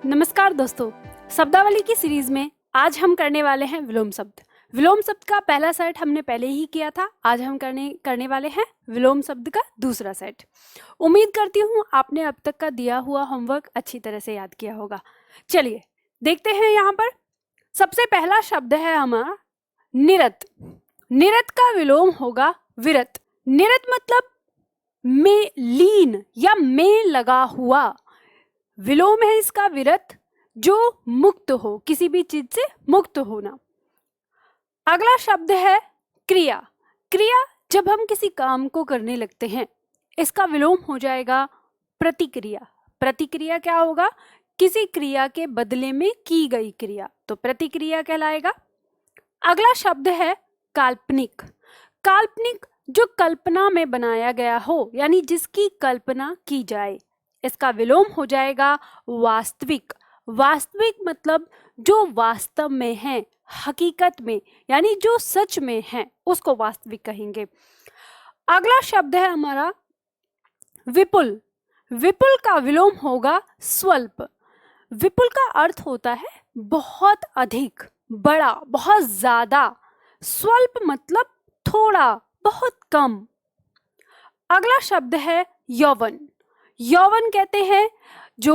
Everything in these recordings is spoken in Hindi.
नमस्कार दोस्तों, शब्दावली की सीरीज में आज हम करने वाले हैं विलोम शब्द। विलोम शब्द का पहला सेट हमने पहले ही किया था। आज हम करने वाले हैं विलोम शब्द का दूसरा सेट। उम्मीद करती हूँ आपने अब तक का दिया हुआ होमवर्क अच्छी तरह से याद किया होगा। चलिए देखते हैं। यहाँ पर सबसे पहला शब्द है हमारा निरत। निरत का विलोम होगा विरत। निरत मतलब में लीन या में लगा हुआ। विलोम है इसका विरत, जो मुक्त हो, किसी भी चीज से मुक्त होना। अगला शब्द है क्रिया। क्रिया जब हम किसी काम को करने लगते हैं, इसका विलोम हो जाएगा प्रतिक्रिया। प्रतिक्रिया क्या होगा? किसी क्रिया के बदले में की गई क्रिया, तो प्रतिक्रिया कहलाएगा। अगला शब्द है काल्पनिक। काल्पनिक जो कल्पना में बनाया गया हो, यानी जिसकी कल्पना की जाए, इसका विलोम हो जाएगा वास्तविक। वास्तविक मतलब जो वास्तव में है, हकीकत में, यानी जो सच में है, उसको वास्तविक कहेंगे। अगला शब्द है हमारा विपुल। विपुल का विलोम होगा स्वल्प। विपुल का अर्थ होता है बहुत अधिक, बड़ा, बहुत ज्यादा। स्वल्प मतलब थोड़ा, बहुत कम। अगला शब्द है यौवन। यौवन कहते हैं जो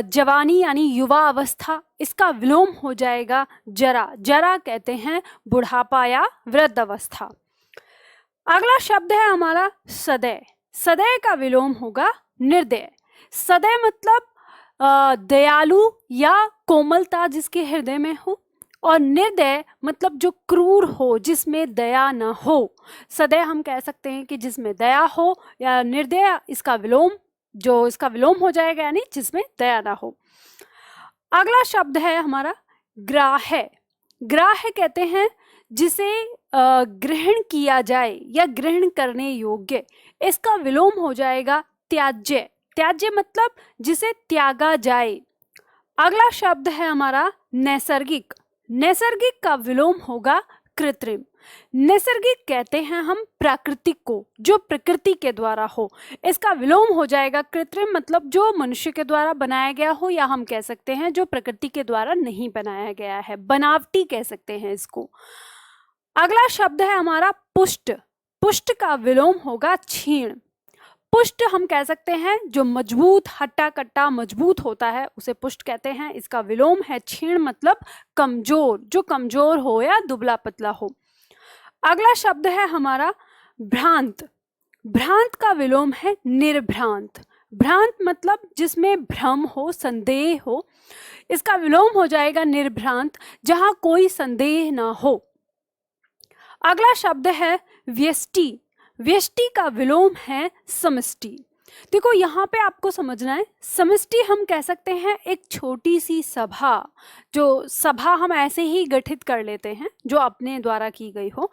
जवानी यानी युवा अवस्था, इसका विलोम हो जाएगा जरा। जरा कहते हैं बुढ़ापा या वृद्ध अवस्था। अगला शब्द है हमारा सदैव। सदैव का विलोम होगा निर्दय। सदैव मतलब दयालु या कोमलता जिसके हृदय में हो, और निर्दय मतलब जो क्रूर हो, जिसमें दया न हो। सदैव हम कह सकते हैं कि जिसमें दया हो, या निर्दय इसका विलोम हो जाएगा, यानी जिसमें दया ना हो। अगला शब्द है हमारा ग्राह्य। ग्राह्य कहते हैं जिसे ग्रहण किया जाए या ग्रहण करने योग्य, इसका विलोम हो जाएगा त्याज्य। त्याज्य मतलब जिसे त्यागा जाए। अगला शब्द है हमारा नैसर्गिक। नैसर्गिक का विलोम होगा कृत्रिम। नैसर्गिक कहते हैं हम प्राकृतिक को, जो प्रकृति के द्वारा हो। इसका विलोम हो जाएगा कृत्रिम, मतलब जो मनुष्य के द्वारा बनाया गया हो, या हम कह सकते हैं जो प्रकृति के द्वारा नहीं बनाया गया है, बनावटी कह सकते हैं इसको। अगला शब्द है हमारा पुष्ट। पुष्ट का विलोम होगा क्षीण। पुष्ट हम कह सकते हैं जो मजबूत, हट्टा कट्टा मजबूत होता है, उसे पुष्ट कहते हैं। इसका विलोम है क्षीण, मतलब कमजोर, जो कमजोर हो या दुबला पतला हो। अगला शब्द है हमारा भ्रांत। भ्रांत का विलोम है निर्भ्रांत। भ्रांत मतलब जिसमें भ्रम हो, संदेह हो, इसका विलोम हो जाएगा निर्भ्रांत, जहां कोई संदेह ना हो। अगला शब्द है व्यष्टि। व्यष्टि का विलोम है समष्टि। देखो यहाँ पे आपको समझना है, समष्टि हम कह सकते हैं एक छोटी सी सभा। जो सभा हम ऐसे ही गठित कर लेते हैं जो अपने द्वारा की गई हो,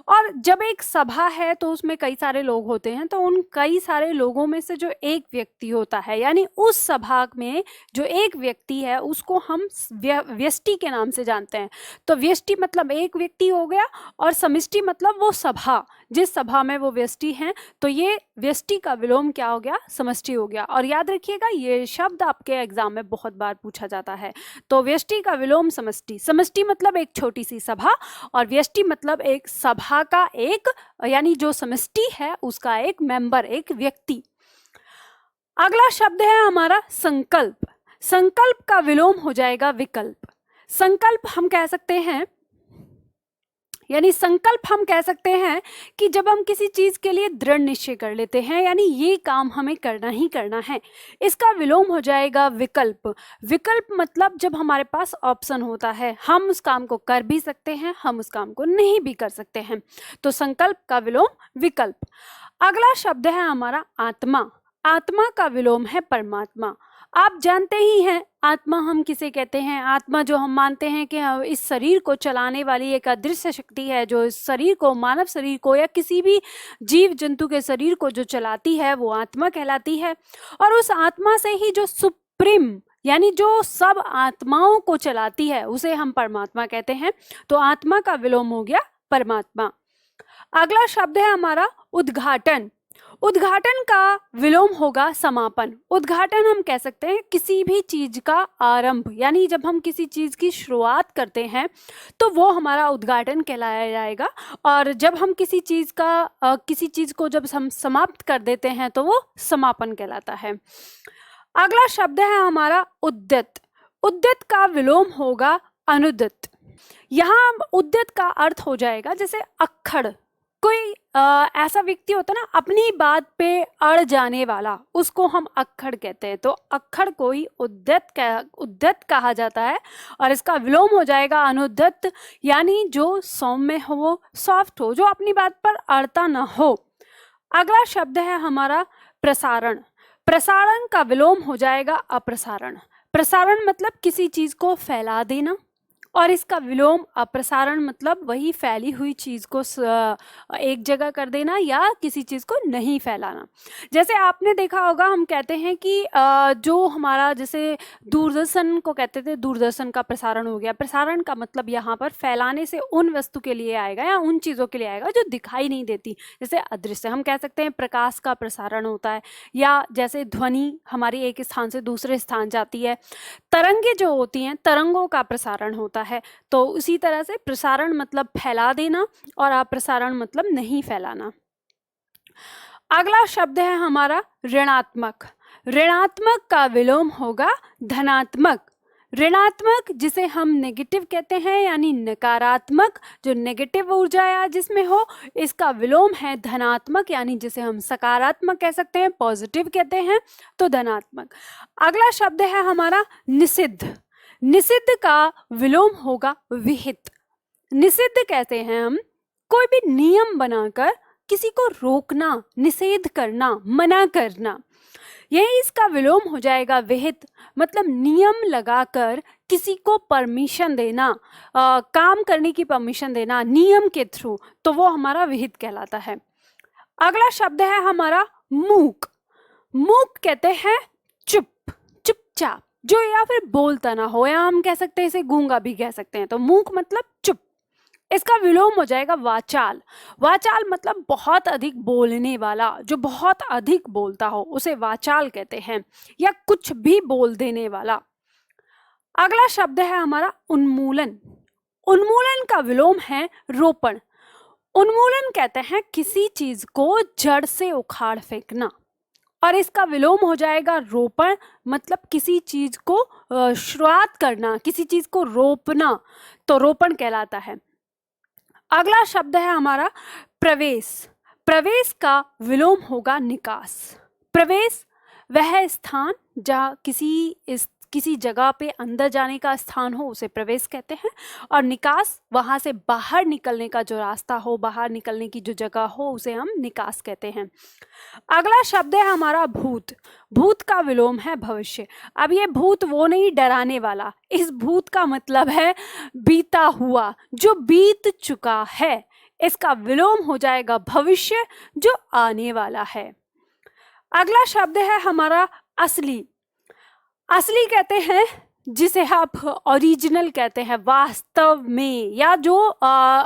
और जब एक सभा है तो उसमें कई सारे लोग होते हैं, तो उन कई सारे लोगों में से जो एक व्यक्ति होता है, यानी उस सभा में जो एक व्यक्ति है, उसको हम व्यष्टि के नाम से जानते हैं। तो व्यष्टि मतलब एक व्यक्ति हो गया, और समष्टि मतलब वो सभा, जिस सभा में वो व्यष्टि हैं। तो ये व्यष्टि का विलोम क्या हो गया? समष्टि हो गया। और याद रखिएगा, ये शब्द आपके एग्जाम में बहुत बार पूछा जाता है। तो व्यष्टि का विलोम समष्टि। समष्टि मतलब एक छोटी सी सभा, और व्यष्टि मतलब एक सभा का एक, यानी जो समष्टि है उसका एक मेंबर, एक व्यक्ति। अगला शब्द है हमारा संकल्प। संकल्प का विलोम हो जाएगा विकल्प। संकल्प हम कह सकते हैं, यानी संकल्प हम कह सकते हैं कि जब हम किसी चीज के लिए दृढ़ निश्चय कर लेते हैं, यानी ये काम हमें करना ही करना है, इसका विलोम हो जाएगा विकल्प। विकल्प मतलब जब हमारे पास ऑप्शन होता है, हम उस काम को कर भी सकते हैं, हम उस काम को नहीं भी कर सकते हैं। तो संकल्प का विलोम विकल्प। अगला शब्द है हमारा आत्मा। आत्मा का विलोम है परमात्मा। आप जानते ही हैं आत्मा हम किसे कहते हैं। आत्मा जो हम मानते हैं कि इस शरीर को चलाने वाली एक अदृश्य शक्ति है, जो इस शरीर को, मानव शरीर को या किसी भी जीव जंतु के शरीर को जो चलाती है, वो आत्मा कहलाती है। और उस आत्मा से ही जो सुप्रीम, यानी जो सब आत्माओं को चलाती है, उसे हम परमात्मा कहते हैं। तो आत्मा का विलोम हो गया परमात्मा। अगला शब्द है हमारा उद्घाटन। उद्घाटन का विलोम होगा समापन। उद्घाटन हम कह सकते हैं किसी भी चीज का आरंभ, यानी जब हम किसी चीज की शुरुआत करते हैं तो वो हमारा उद्घाटन कहलाया जाएगा, और जब हम किसी चीज को जब हम समाप्त कर देते हैं तो वो समापन कहलाता है। अगला शब्द है हमारा उद्यत। उद्यत का विलोम होगा अनुद्यत। यहाँ उद्यत का अर्थ हो जाएगा जैसे अक्खड़। कोई ऐसा व्यक्ति होता है ना अपनी बात पे अड़ जाने वाला, उसको हम अक्खड़ कहते हैं। तो अक्खड़ को ही उद्यत कहा जाता है, और इसका विलोम हो जाएगा अनुद्यत, यानी जो सौम्य हो, सॉफ्ट हो, जो अपनी बात पर अड़ता न हो। अगला शब्द है हमारा प्रसारण। प्रसारण का विलोम हो जाएगा अप्रसारण। प्रसारण मतलब किसी चीज को फैला देना, और इसका विलोम अप्रसारण मतलब वही फैली हुई चीज को एक जगह कर देना या किसी चीज को नहीं फैलाना। जैसे आपने देखा होगा, हम कहते हैं कि जो हमारा जैसे दूरदर्शन को कहते थे, दूरदर्शन का प्रसारण हो गया। प्रसारण का मतलब यहाँ पर फैलाने से उन वस्तु के लिए आएगा या उन चीजों के लिए आएगा जो दिखाई नहीं देती। जैसे अदृश्य हम कह सकते हैं प्रकाश का प्रसारण होता है, या जैसे ध्वनि हमारी एक स्थान से दूसरे स्थान जाती है। तरंगे जो होती हैं, तरंगों का प्रसारण होता है। तो उसी तरह से प्रसारण मतलब फैला देना, और अप्रसारण मतलब नहीं फैलाना। अगला शब्द है हमारा ऋणात्मक। ऋणात्मक का विलोम होगा धनात्मक। ऋणात्मक जिसे हम नेगेटिव कहते हैं, यानी नकारात्मक, जो नेगेटिव ऊर्जा या जिसमें हो, इसका विलोम है धनात्मक, यानी जिसे हम सकारात्मक कह सकते हैं, पॉजिटिव कहते हैं, तो धनात्मक। अगला शब्द है हमारा निषिद्ध। निषिद्ध का विलोम होगा विहित। निषिद्ध कहते हैं हम कोई भी नियम बनाकर किसी को रोकना, निषेध करना, मना करना। यही इसका विलोम हो जाएगा विहित, मतलब नियम लगाकर किसी को परमिशन देना, काम करने की परमिशन देना नियम के थ्रू, तो वो हमारा विहित कहलाता है। अगला शब्द है हमारा मूक। मूक कहते हैं चुप, चुपचाप, जो या फिर बोलता ना हो, या हम कह सकते हैं इसे गूंगा भी कह सकते हैं। तो मूक मतलब चुप। इसका विलोम हो जाएगा वाचाल। वाचाल मतलब बहुत अधिक बोलने वाला, जो बहुत अधिक बोलता हो उसे वाचाल कहते हैं, या कुछ भी बोल देने वाला। अगला शब्द है हमारा उन्मूलन। उन्मूलन का विलोम है रोपण। उन्मूलन कहते हैं किसी चीज को जड़ से उखाड़ फेंकना, और इसका विलोम हो जाएगा रोपण, मतलब किसी चीज को शुरुआत करना, किसी चीज को रोपना, तो रोपण कहलाता है। अगला शब्द है हमारा प्रवेश। प्रवेश का विलोम होगा निकास। प्रवेश वह स्थान जहाँ किसी जगह पे अंदर जाने का स्थान हो, उसे प्रवेश कहते हैं, और निकास वहां से बाहर निकलने का जो रास्ता हो, बाहर निकलने की जो जगह हो, उसे हम निकास कहते हैं। अगला शब्द है हमारा भूत। भूत का विलोम है भविष्य। अब ये भूत वो नहीं डराने वाला, इस भूत का मतलब है बीता हुआ, जो बीत चुका है। इसका विलोम हो जाएगा भविष्य, जो आने वाला है। अगला शब्द है हमारा असली। असली कहते हैं जिसे आप ओरिजिनल कहते हैं, वास्तव में, या जो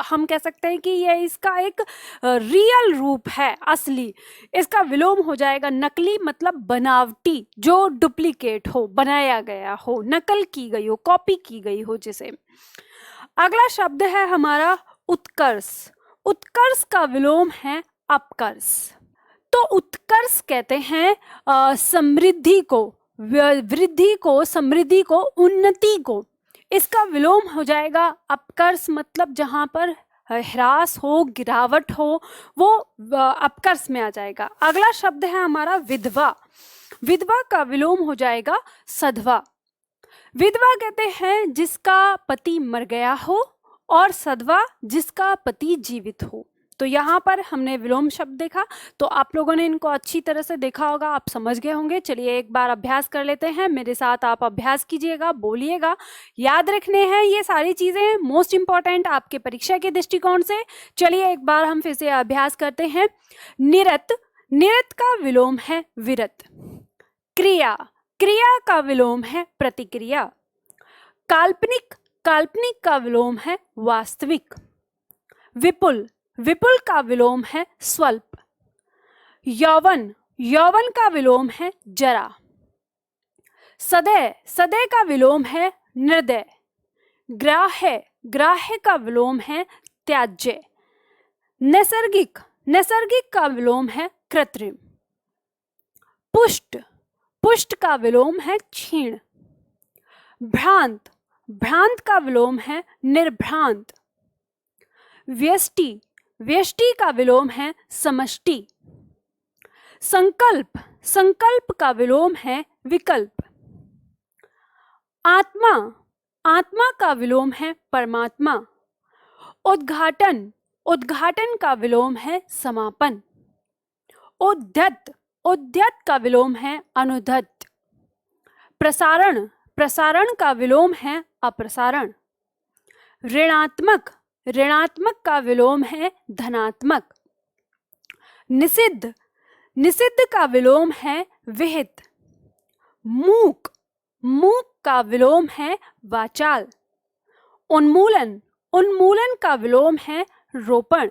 हम कह सकते हैं कि यह इसका एक रियल रूप है, असली। इसका विलोम हो जाएगा नकली, मतलब बनावटी, जो डुप्लीकेट हो, बनाया गया हो, नकल की गई हो, कॉपी की गई हो जिसे। अगला शब्द है हमारा उत्कर्ष। उत्कर्ष का विलोम है अपकर्ष। तो उत्कर्ष कहते हैं समृद्धि को, वृद्धि को, समृद्धि को, उन्नति को। इसका विलोम हो जाएगा अपकर्ष, मतलब जहां पर ह्रास हो, गिरावट हो, वो अपकर्ष में आ जाएगा। अगला शब्द है हमारा विधवा। विधवा का विलोम हो जाएगा सधवा। विधवा कहते हैं जिसका पति मर गया हो, और सधवा जिसका पति जीवित हो। तो यहाँ पर हमने विलोम शब्द देखा, तो आप लोगों ने इनको अच्छी तरह से देखा होगा, आप समझ गए होंगे। चलिए एक बार अभ्यास कर लेते हैं, मेरे साथ आप अभ्यास कीजिएगा, बोलिएगा। याद रखने हैं ये सारी चीजें, मोस्ट इंपॉर्टेंट आपके परीक्षा के दृष्टिकोण से। चलिए एक बार हम फिर से अभ्यास करते हैं। निरत, निरत का विलोम है विरत। क्रिया, क्रिया का विलोम है प्रतिक्रिया। काल्पनिक, काल्पनिक का विलोम है वास्तविक। विपुल, विपुल का विलोम है स्वल्प। यौवन, यौवन का विलोम है जरा। सदय, सदय का विलोम है निर्दय। ग्राह्य, ग्राह्य का विलोम है त्याज्य। नैसर्गिक, नैसर्गिक का विलोम है कृत्रिम। पुष्ट, पुष्ट का विलोम है क्षीण। भ्रांत, भ्रांत का विलोम है निर्भ्रांत। व्यष्टि, व्यष्टि का विलोम है समष्टि। संकल्प, संकल्प का विलोम है विकल्प। आत्मा, आत्मा का विलोम है परमात्मा। उद्घाटन, उद्घाटन का विलोम है समापन। उद्यत, उद्यत का विलोम है अनुद्धत। प्रसारण, प्रसारण का विलोम है अप्रसारण। ऋणात्मक, ऋणात्मक का विलोम है धनात्मक। निषिद्ध, निषिद्ध का विलोम है विहित। मूक, मूक का विलोम है वाचाल। उन्मूलन, उन्मूलन का विलोम है रोपण।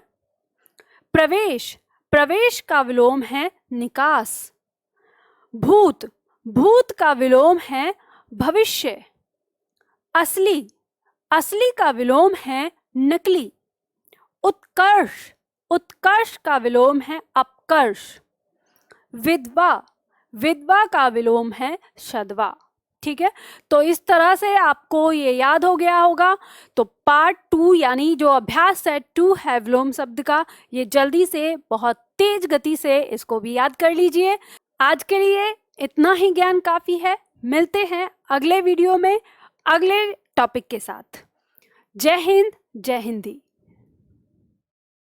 प्रवेश, प्रवेश का विलोम है निकास। भूत, भूत का विलोम है भविष्य। असली, असली का विलोम है नकली। उत्कर्ष, उत्कर्ष का विलोम है अपकर्ष। विधवा, विधवा का विलोम है सधवा। ठीक है, तो इस तरह से आपको ये याद हो गया होगा। तो पार्ट 2 यानी जो अभ्यास सेट 2 है विलोम शब्द का, ये जल्दी से बहुत तेज गति से इसको भी याद कर लीजिए। आज के लिए इतना ही ज्ञान काफी है। मिलते हैं अगले वीडियो में अगले टॉपिक के साथ। जय हिंद, जय हिंदी।